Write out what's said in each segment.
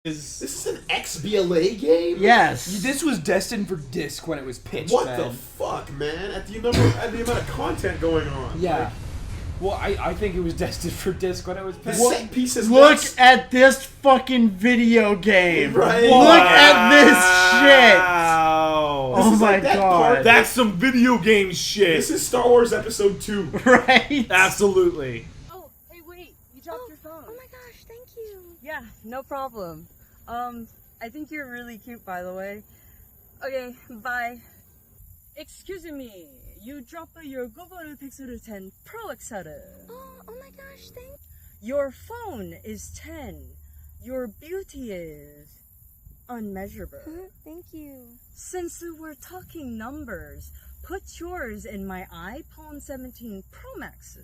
This is an XBLA game? Yes. This was destined for disc when it was pitched. What man. the fuck, man? At the amount of content going on. Yeah. Like, well, I think it was destined for disc when it was the pitched. set pieces. Look at this fucking video game. Right. Look at this shit. Wow. This Oh is my like that god. part That's some video game shit. This is Star Wars Episode 2. Right? Absolutely. Oh, hey, wait! You dropped your phone. Oh my gosh, thank you. Yeah, no problem. I think you're really cute, by the way. Okay, bye. Excuse me, you dropped your Google Pixel 10 Pro XR. Oh my gosh, thank Your phone is 10. Your beauty is unmeasurable. Thank you. Since we're talking numbers, put yours in my iPhone 17 Pro Max.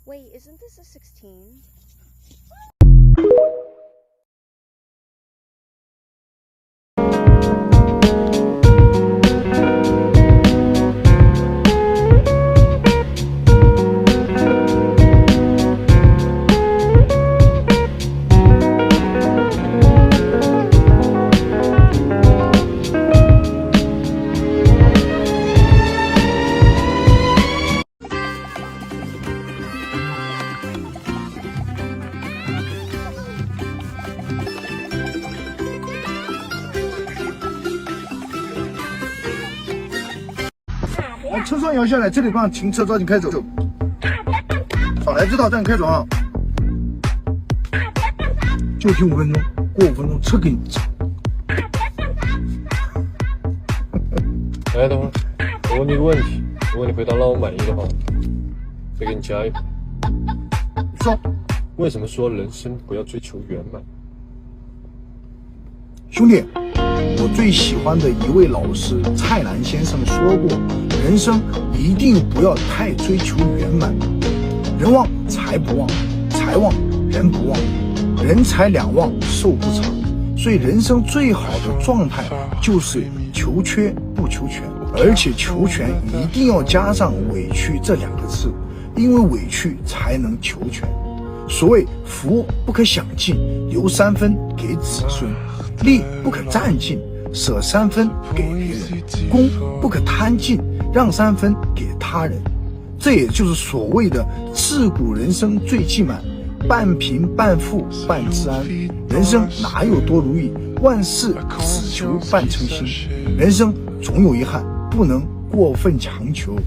Wait, isn't this a 16?车窗摇下来，这里帮停车，抓紧开走。好，来指导站开走啊！就停5分钟，过5分钟车给你走。哎，等会儿，我问你个问题，如果你回答让我满意的话，再给你加一分。你说，为什么说人生不要追求圆满？兄弟，我最喜欢的一位老师蔡澜先生说过，人生一定不要太追求圆满。人旺财不旺，财旺人不旺，人财两旺寿不长。所以人生最好的状态就是求缺不求全，而且求全一定要加上委屈这2个字，因为委屈才能求全。所谓福不可享尽，留3分给子孙；利不可占尽，舍3分给别人；功不可贪尽，让3分给他人。这也就是所谓的自古人生最济满，半贫半富半自安。人生哪有多如意，万事只求半称心。人生总有遗憾，不能过分强求。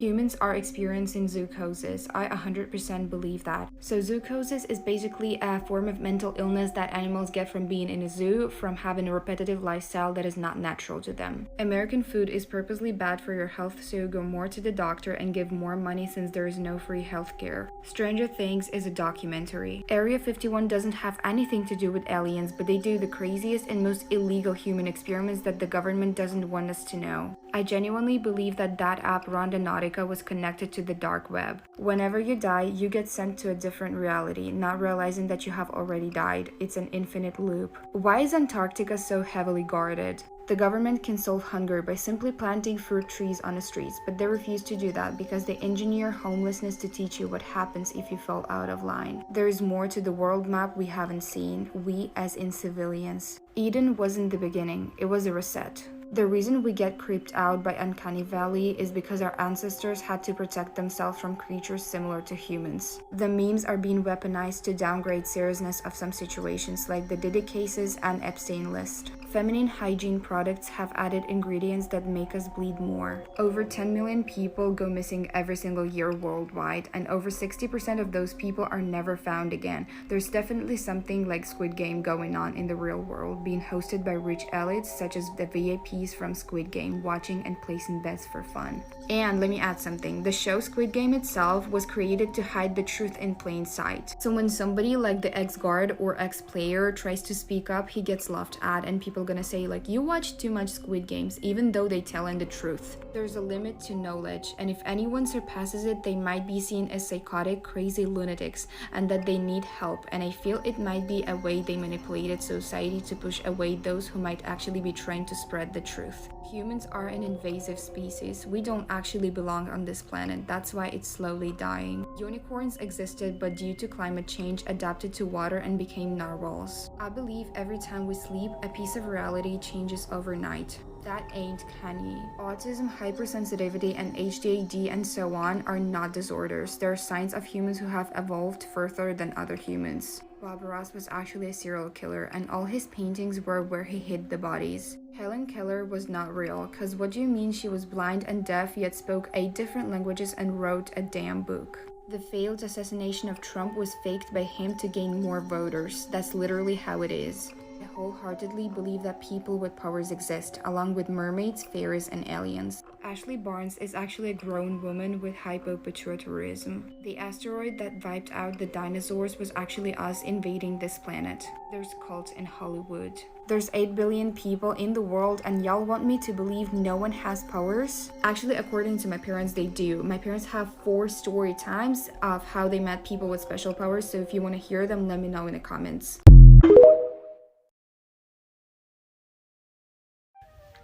Humans are experiencing zoochosis. I 100% believe that. So zoochosis is basically a form of mental illness that animals get from being in a zoo, from having a repetitive lifestyle that is not natural to them. American food is purposely bad for your health, so you go more to the doctor and give more money since there is no free healthcare. Stranger Things is a documentary. Area 51 doesn't have anything to do with aliens, but they do the craziest and most illegal human experiments that the government doesn't want us to know. I genuinely believe that app Rondonautica was connected to the dark web. Whenever you die, you get sent to a different reality, not realizing that you have already died. It's an infinite loop. Why is Antarctica so heavily guarded? The government can solve hunger by simply planting fruit trees on the streets, but they refuse to do that because they engineer homelessness to teach you what happens if you fall out of line. There is more to the world map we haven't seen, we as in civilians. Eden wasn't the beginning, it was a reset. The reason we get creeped out by Uncanny Valley is because our ancestors had to protect themselves from creatures similar to humans. The memes are being weaponized to downgrade seriousness of some situations like the Diddy cases and Epstein list. Feminine hygiene products have added ingredients that make us bleed more. Over 10 million people go missing every single year worldwide, and over 60% of those people are never found again. There's definitely something like Squid Game going on in the real world, being hosted by rich elites such as the VIPs from Squid Game, watching and placing bets for fun. And let me add something, the show Squid Game itself was created to hide the truth in plain sight. So when somebody like the ex-guard or ex-player tries to speak up, he gets laughed at, and people gonna say like, you watch too much Squid Games, even though they telling the truth. There's a limit to knowledge, and if anyone surpasses it, they might be seen as psychotic, crazy lunatics, and that they need help. And I feel it might be a way they manipulated society to push away those who might actually be trying to spread the truth. Humans are an invasive species. We don't actually belong on this planet. That's why it's slowly dying. Unicorns existed, but due to climate change, adapted to water and became narwhals. I believe every time we sleep, a piece of reality changes overnight. That ain't canny. Autism, hypersensitivity, and ADHD and so on are not disorders. They are signs of humans who have evolved further than other humans. Bob Ross was actually a serial killer, and all his paintings were where he hid the bodies. Helen Keller was not real, cause what do you mean she was blind and deaf yet spoke 8 different languages and wrote a damn book? The failed assassination of Trump was faked by him to gain more voters. That's literally how it is. I wholeheartedly believe that people with powers exist, along with mermaids, fairies, and aliens. Ashley Barnes is actually a grown woman with hypopituitarism. The asteroid that wiped out the dinosaurs was actually us invading this planet. There's cults in Hollywood. There's 8 billion people in the world, and y'all want me to believe no one has powers? Actually, according to my parents, they do. My parents have 4 story times of how they met people with special powers, so if you want to hear them, let me know in the comments.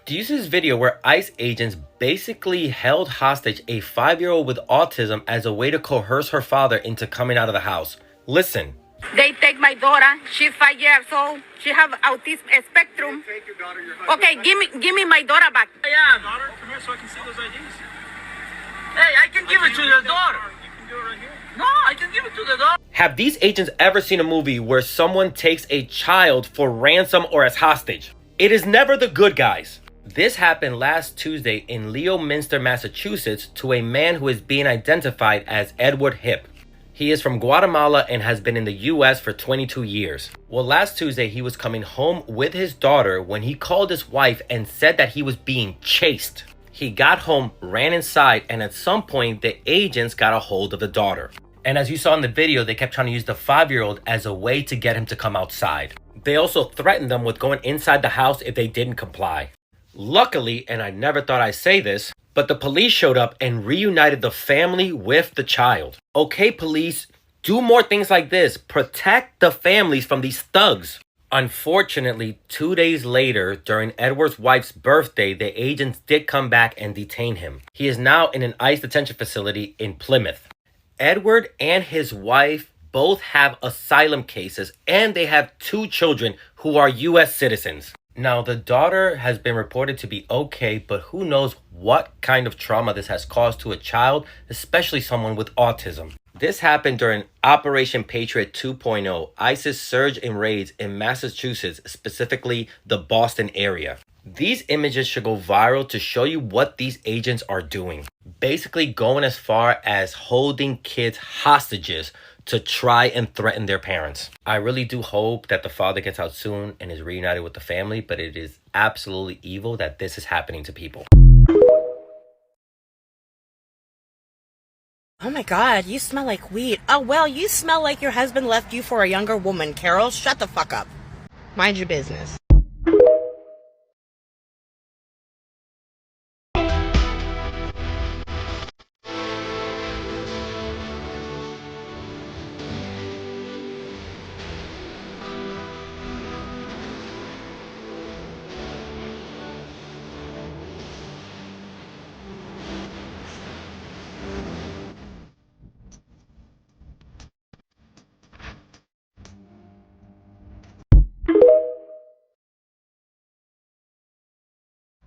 Do you see this video where ICE agents basically held hostage a 5-year-old with autism as a way to coerce her father into coming out of the house? Listen. They take my daughter. She's 5 years old. She have autism spectrum. Take your daughter, your Okay, give me my daughter back. Yeah, daughter, come here so I can see those IDs. Hey, I can give it to your daughter. You can do it right here. No, I can give it to the daughter. Have these agents ever seen a movie where someone takes a child for ransom or as hostage? It is never the good guys. This happened last Tuesday in Leominster, Massachusetts, to a man who is being identified as Edward Hip. He is from Guatemala and has been in the US for 22 years. Well, last Tuesday, he was coming home with his daughter when he called his wife and said that he was being chased. He got home, ran inside, and at some point, the agents got a hold of the daughter. And as you saw in the video, they kept trying to use the 5-year-old as a way to get him to come outside. They also threatened them with going inside the house if they didn't comply. Luckily, and I never thought I'd say this, but the police showed up and reunited the family with the child. Okay, police, do more things like this. Protect the families from these thugs. Unfortunately, 2 days later, during Edward's wife's birthday, the agents did come back and detain him. He is now in an ICE detention facility in Plymouth. Edward and his wife both have asylum cases, and they have 2 children who are US citizens. Now, the daughter has been reported to be okay, but who knows what kind of trauma this has caused to a child, especially someone with autism. This happened during Operation Patriot 2.0, ICE's surge in raids in Massachusetts, specifically the Boston area. These images should go viral to show you what these agents are doing. Basically going as far as holding kids hostages to try and threaten their parents. I really do hope that the father gets out soon and is reunited with the family, but it is absolutely evil that this is happening to people. Oh my god, you smell like weed. Oh well, you smell like your husband left you for a younger woman, Carol. Shut the fuck up. Mind your business.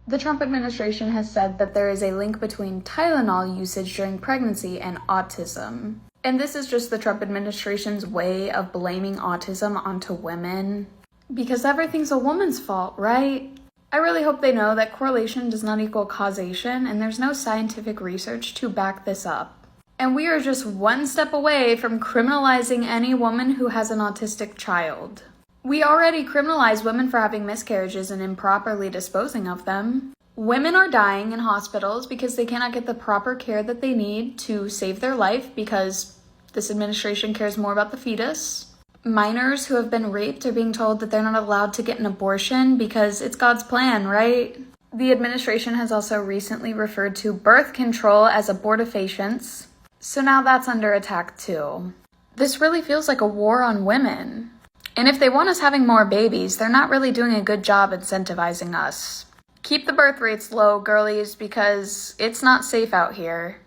The Trump administration has said that there is a link between Tylenol usage during pregnancy and autism. And this is just the Trump administration's way of blaming autism onto women. Because everything's a woman's fault, right? I really hope they know that correlation does not equal causation, and there's no scientific research to back this up. And we are just one step away from criminalizing any woman who has an autistic child. We already criminalize women for having miscarriages and improperly disposing of them. Women are dying in hospitals because they cannot get the proper care that they need to save their life because this administration cares more about the fetus. Minors who have been raped are being told that they're not allowed to get an abortion because it's God's plan, right? The administration has also recently referred to birth control as abortifacients, so now that's under attack too. This really feels like a war on women. And if they want us having more babies, they're not really doing a good job incentivizing us. Keep the birth rates low, girlies, because it's not safe out here.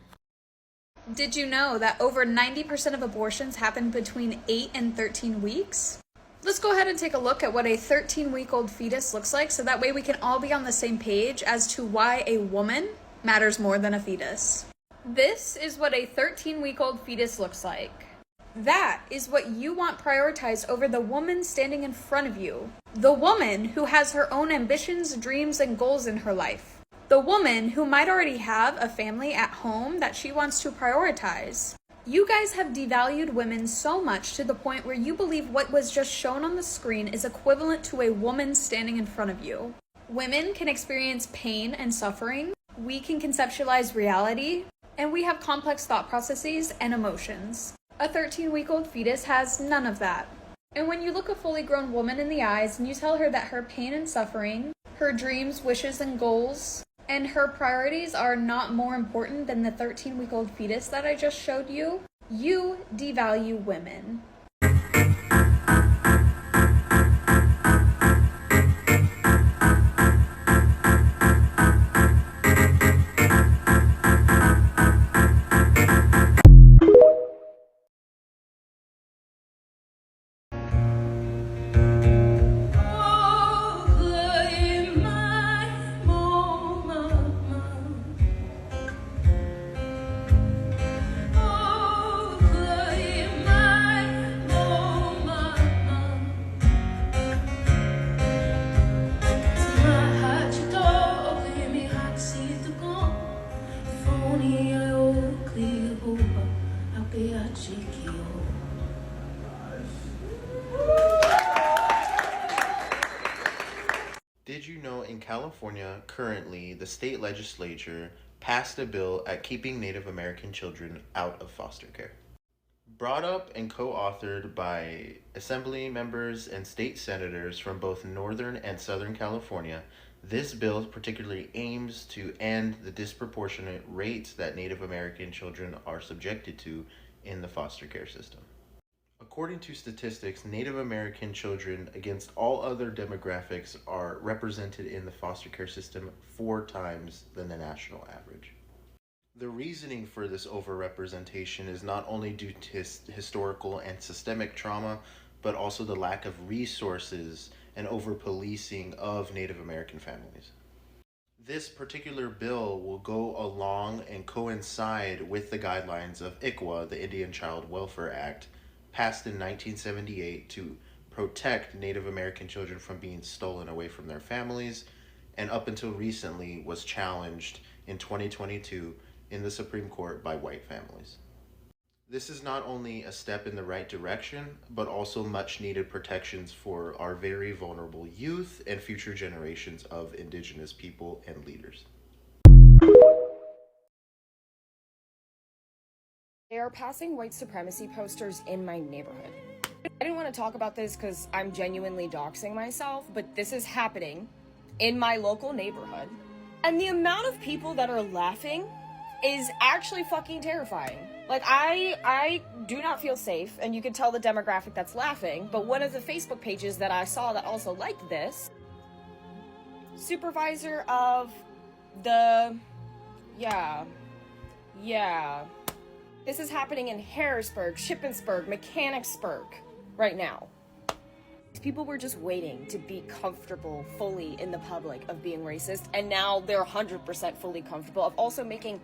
Did you know that over 90% of abortions happen between 8 and 13 weeks? Let's go ahead and take a look at what a 13-week-old fetus looks like so that way we can all be on the same page as to why a woman matters more than a fetus. This is what a 13-week-old fetus looks like. That is what you want prioritized over the woman standing in front of you. The woman who has her own ambitions, dreams, and goals in her life. The woman who might already have a family at home that she wants to prioritize. You guys have devalued women so much to the point where you believe what was just shown on the screen is equivalent to a woman standing in front of you. Women can experience pain and suffering. We can conceptualize reality. And we have complex thought processes and emotions. A 13-week-old fetus has none of that. And when you look a fully grown woman in the eyes and you tell her that her pain and suffering, her dreams, wishes, and goals, and her priorities are not more important than the 13-week-old fetus that I just showed you, you devalue women. Did you know in California, currently, the state legislature passed a bill at keeping Native American children out of foster care? Brought up and co-authored by assembly members and state senators from both Northern and Southern California, this bill particularly aims to end the disproportionate rates that Native American children are subjected to in the foster care system. According to statistics, Native American children against all other demographics are represented in the foster care system 4 times than the national average. The reasoning for this overrepresentation is not only due to historical and systemic trauma, but also the lack of resources and over-policing of Native American families. This particular bill will go along and coincide with the guidelines of ICWA, the Indian Child Welfare Act, passed in 1978 to protect Native American children from being stolen away from their families, and up until recently was challenged in 2022 in the Supreme Court by white families. This is not only a step in the right direction, but also much needed protections for our very vulnerable youth and future generations of Indigenous people and leaders. They are passing white supremacy posters in my neighborhood. I didn't want to talk about this because I'm genuinely doxing myself, but this is happening in my local neighborhood. And the amount of people that are laughing is actually fucking terrifying. Like, I do not feel safe, and you can tell the demographic that's laughing, but one of the Facebook pages that I saw that also liked this, supervisor of the, yeah. This is happening in Harrisburg, Shippensburg, Mechanicsburg right now. People were just waiting to be comfortable fully in the public of being racist, and now they're 100% fully comfortable of also making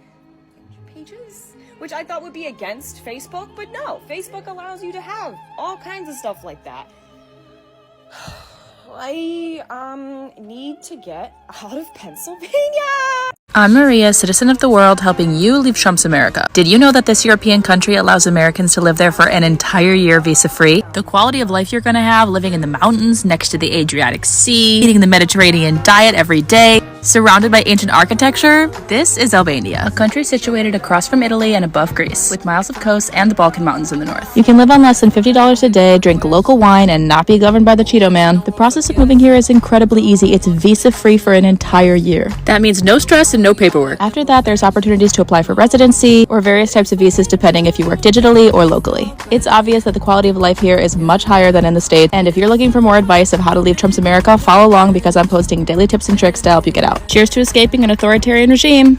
pages, which I thought would be against Facebook, but no, Facebook allows you to have all kinds of stuff like that. I need to get out of Pennsylvania. I'm Maria, citizen of the world, helping you leave Trump's America. Did you know that this European country allows Americans to live there for an entire year visa-free? The quality of life you're gonna have living in the mountains, next to the Adriatic Sea, eating the Mediterranean diet every day, surrounded by ancient architecture? This is Albania, a country situated across from Italy and above Greece, with miles of coast and the Balkan Mountains in the north. You can live on less than $50 a day, drink local wine, and not be governed by the Cheeto Man. The process of moving here is incredibly easy. It's visa-free for an entire year. That means no stress and no paperwork. After that, there's opportunities to apply for residency or various types of visas depending if you work digitally or locally. It's obvious that the quality of life here is much higher than in the States, and if you're looking for more advice of how to leave Trump's America, follow along because I'm posting daily tips and tricks to help you get out. Cheers to escaping an authoritarian regime.